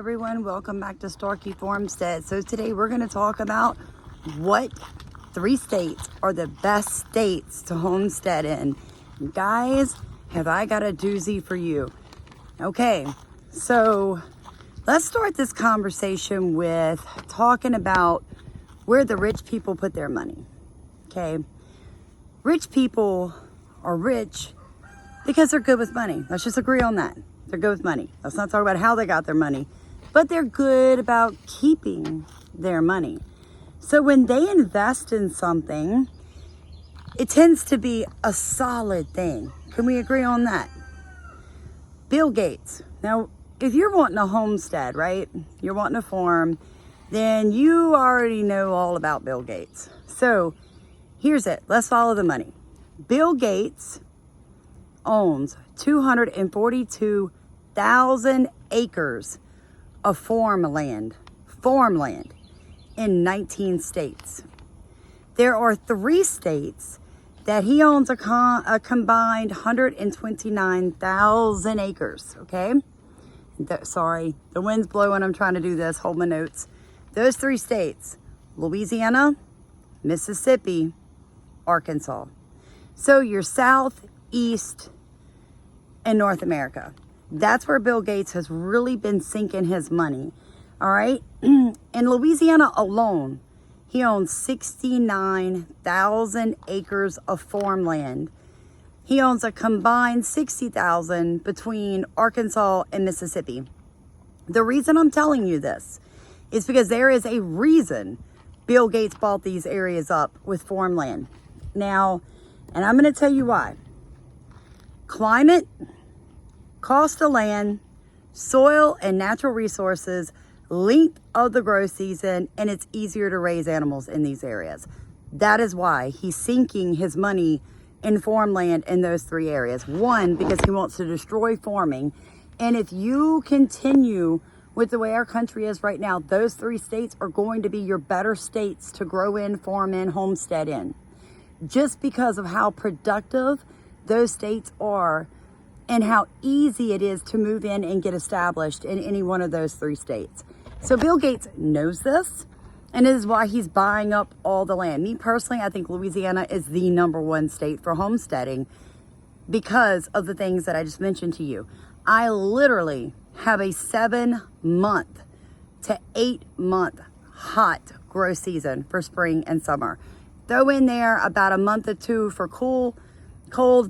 everyone, welcome back to Starkey Farmstead. So today we're going to talk about what 3 states are the best states to homestead in. Guys, have I got a doozy for you. Okay, so let's start this conversation with talking about where the rich people put their money. Okay, rich people are rich because they're good with money. Let's just agree on that. They're good with money. Let's not talk about how they got their money, but they're good about keeping their money. So when they invest in something, it tends to be a solid thing. Can we agree on that? Bill Gates. Now, if you're wanting a homestead, right? You're wanting a farm, then you already know all about Bill Gates. So here's it. Let's follow the money. Bill Gates owns 242,000 acres of farmland in 19 states. There are 3 states that he owns a combined 129,000 acres, okay? Sorry, the wind's blowing, I'm trying to do this, hold my notes. Those 3 states, Louisiana, Mississippi, Arkansas. So you're south, east, and North America. That's where Bill Gates has really been sinking his money. All right. In Louisiana alone, he owns 69,000 acres of farmland. He owns a combined 60,000 between Arkansas and Mississippi. The reason I'm telling you this is because there is a reason Bill Gates bought these areas up with farmland. Now, and I'm going to tell you why. Climate, cost of land, soil and natural resources, length of the growth season, and it's easier to raise animals in these areas. That is why he's sinking his money in farmland in those 3 areas. 1, because he wants to destroy farming. And if you continue with the way our country is right now, those 3 states are going to be your better states to grow in, farm in, homestead in. Just because of how productive those states are and how easy it is to move in and get established in any one of those 3 states. So Bill Gates knows this, and it is why he's buying up all the land. Me personally, I think Louisiana is the #1 state for homesteading because of the things that I just mentioned to you. I literally have a 7-month to 8-month hot grow season for spring and summer. Throw in there about a month or 2 for cold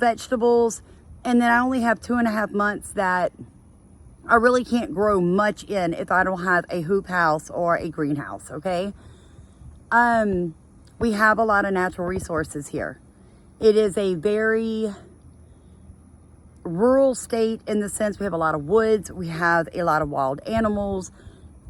vegetables, and then I only have 2.5 months that I really can't grow much in if I don't have a hoop house or a greenhouse, okay? We have a lot of natural resources here. It is a very rural state in the sense we have a lot of woods, we have a lot of wild animals.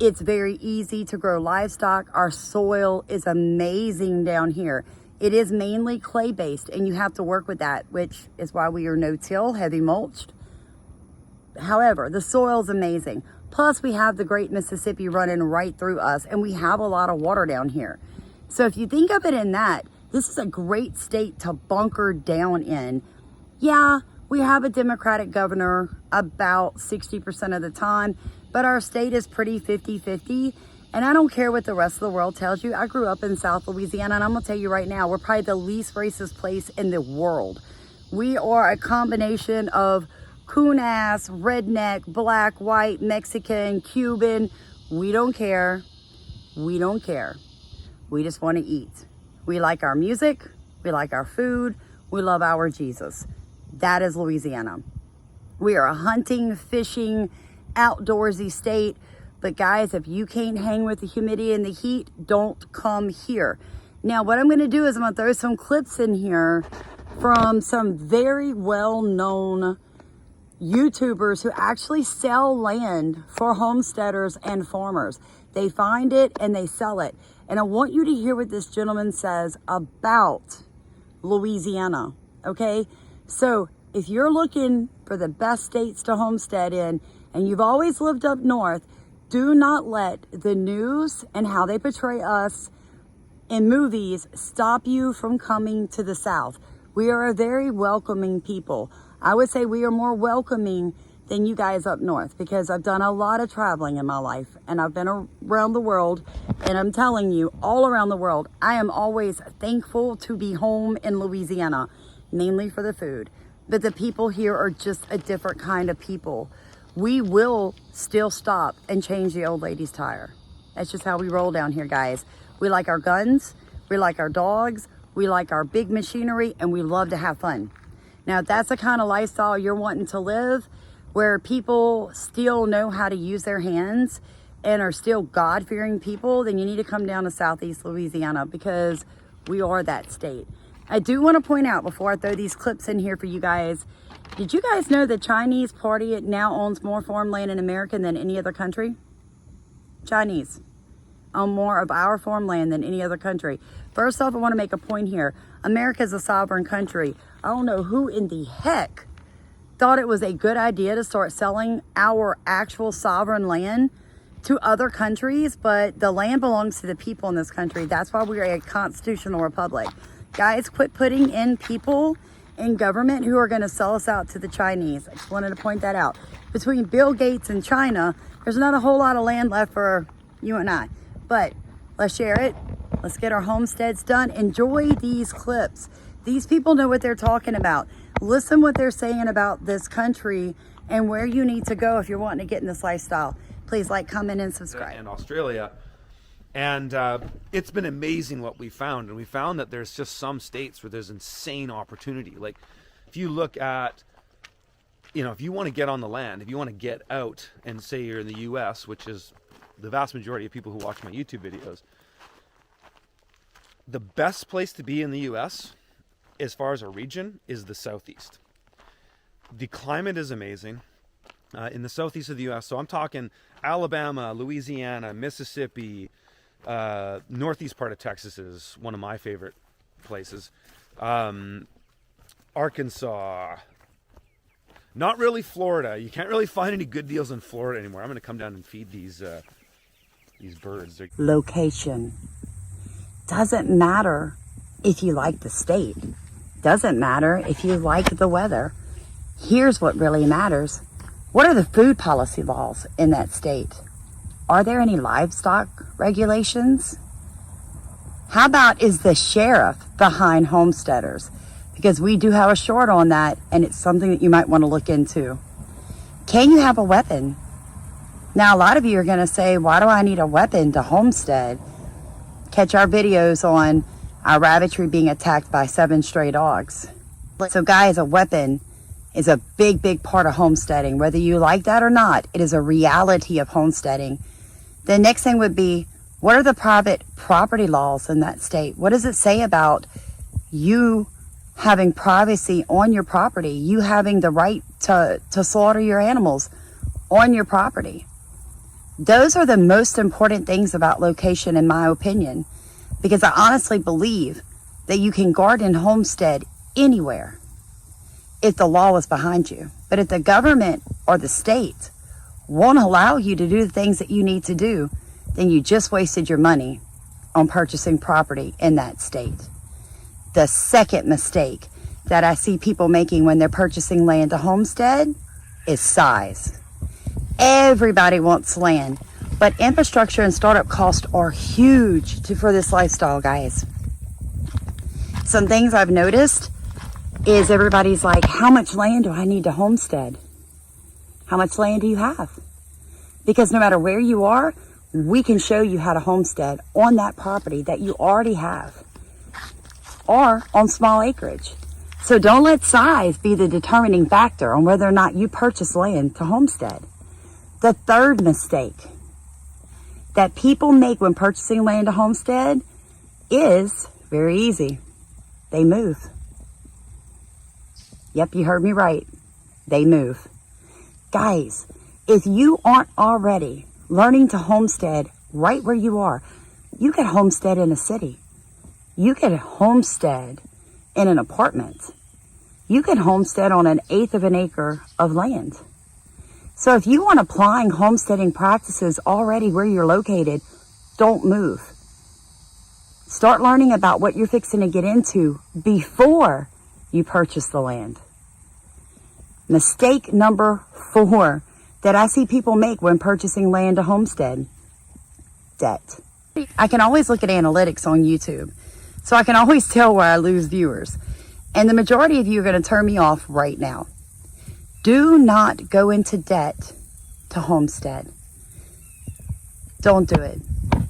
It's very easy to grow livestock. Our soil is amazing down here. It is mainly clay-based, and you have to work with that, which is why we are no-till, heavy mulched. However, the soil is amazing. Plus, we have the Great Mississippi running right through us, and we have a lot of water down here. So if you think of it in that, this is a great state to bunker down in. Yeah, we have a Democratic governor about 60% of the time, but our state is pretty 50-50. And I don't care what the rest of the world tells you. I grew up in South Louisiana, and I'm gonna tell you right now, we're probably the least racist place in the world. We are a combination of coon-ass, redneck, black, white, Mexican, Cuban. We don't care. We don't care. We just wanna eat. We like our music. We like our food. We love our Jesus. That is Louisiana. We are a hunting, fishing, outdoorsy state. But guys, if you can't hang with the humidity and the heat, don't come here. Now, what I'm going to do is I'm going to throw some clips in here from some very well-known YouTubers who actually sell land for homesteaders and farmers. They find it and they sell it. And I want you to hear what this gentleman says about Louisiana, okay? So if you're looking for the best states to homestead in and you've always lived up north, do not let the news and how they portray us in movies stop you from coming to the South. We are a very welcoming people. I would say we are more welcoming than you guys up north, because I've done a lot of traveling in my life and I've been around the world, and I'm telling you, all around the world, I am always thankful to be home in Louisiana, mainly for the food. But the people here are just a different kind of people. We will still stop and change the old lady's tire. That's just how we roll down here, guys. We like our guns, we like our dogs, we like our big machinery, and we love to have fun. Now, if that's the kind of lifestyle you're wanting to live, where people still know how to use their hands and are still God-fearing people, then you need to come down to Southeast Louisiana, because we are that state. I do want to point out, before I throw these clips in here for you guys, did you guys know the Chinese party now owns more farmland in America than any other country? Chinese own more of our farmland than any other country. First off, I want to make a point here. America is a sovereign country. I don't know who in the heck thought it was a good idea to start selling our actual sovereign land to other countries, but the land belongs to the people in this country. That's why we are a constitutional republic. Guys, quit putting in people in government who are going to sell us out to the Chinese. I just wanted to point that out. Between Bill Gates and China, there's not a whole lot of land left for you and I. But let's share it. Let's get our homesteads done. Enjoy these clips. These people know what they're talking about. Listen what they're saying about this country and where you need to go if you're wanting to get in this lifestyle. Please like, comment, and subscribe. In Australia. And it's been amazing what we found. And we found that there's just some states where there's insane opportunity. Like, if you look at, if you want to get on the land, if you want to get out, and say you're in the US, which is the vast majority of people who watch my YouTube videos, the best place to be in the US, as far as a region, is the Southeast. The climate is amazing in the Southeast of the US. So I'm talking Alabama, Louisiana, Mississippi, northeast part of Texas is one of my favorite places. Arkansas, not really Florida. You can't really find any good deals in Florida anymore. I'm going to come down and feed these birds. Location. Doesn't matter if you like the state. Doesn't matter if you like the weather. Here's what really matters. What are the food policy laws in that state? Are there any livestock regulations? How about, is the sheriff behind homesteaders? Because we do have a short on that, and it's something that you might want to look into. Can you have a weapon? Now, a lot of you are going to say, why do I need a weapon to homestead? Catch our videos on our rabbitry being attacked by 7 stray dogs. So guys, a weapon is a big, big part of homesteading. Whether you like that or not, it is a reality of homesteading. The next thing would be, what are the private property laws in that state? What does it say about you having privacy on your property, you having the right to slaughter your animals on your property? Those are the most important things about location, in my opinion, because I honestly believe that you can garden homestead anywhere if the law is behind you. But if the government or the state won't allow you to do the things that you need to do, then you just wasted your money on purchasing property in that state. The second mistake that I see people making when they're purchasing land to homestead is size. Everybody wants land, but infrastructure and startup costs are huge for this lifestyle, guys. Some things I've noticed is everybody's like, how much land do I need to homestead? How much land do you have? Because no matter where you are, we can show you how to homestead on that property that you already have, or on small acreage. So don't let size be the determining factor on whether or not you purchase land to homestead. The third mistake that people make when purchasing land to homestead is very easy. They move. Yep, you heard me right. They move. Guys, if you aren't already learning to homestead right where you are, you could homestead in a city. You could homestead in an apartment. You could homestead on 1/8 of an acre of land. So if you want applying homesteading practices already where you're located, don't move. Start learning about what you're fixing to get into before you purchase the land. Mistake number 4 that I see people make when purchasing land to homestead: debt. I can always look at analytics on YouTube, so I can always tell where I lose viewers. And the majority of you are going to turn me off right now. Do not go into debt to homestead. Don't do it.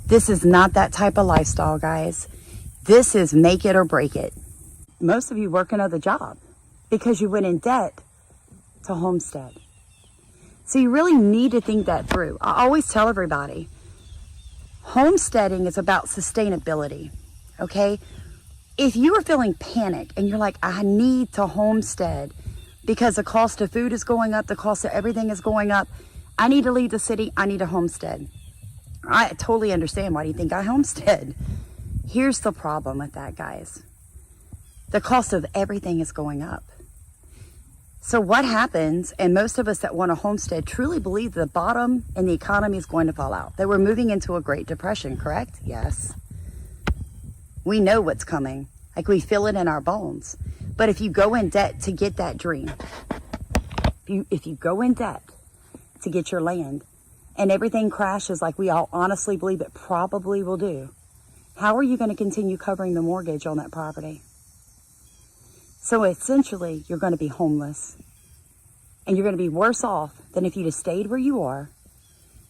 This is not that type of lifestyle, guys. This is make it or break it. Most of you work another job because you went in debt to homestead. So you really need to think that through. I always tell everybody, homesteading is about sustainability, okay? If you are feeling panic and you're like, I need to homestead because the cost of food is going up, the cost of everything is going up, I need to leave the city, I need a homestead. I totally understand. Why do you think I homestead? Here's the problem with that, guys. The cost of everything is going up. So what happens, and most of us that want a homestead truly believe the bottom in the economy is going to fall out, that we're moving into a Great Depression, correct? Yes. We know what's coming. Like, we feel it in our bones. But if you go in debt to get that dream, if you go in debt to get your land, and everything crashes like we all honestly believe it probably will do, how are you going to continue covering the mortgage on that property? So essentially, you're going to be homeless. And you're going to be worse off than if you'd have stayed where you are,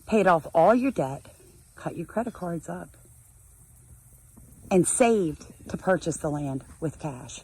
paid off all your debt, cut your credit cards up, and saved to purchase the land with cash.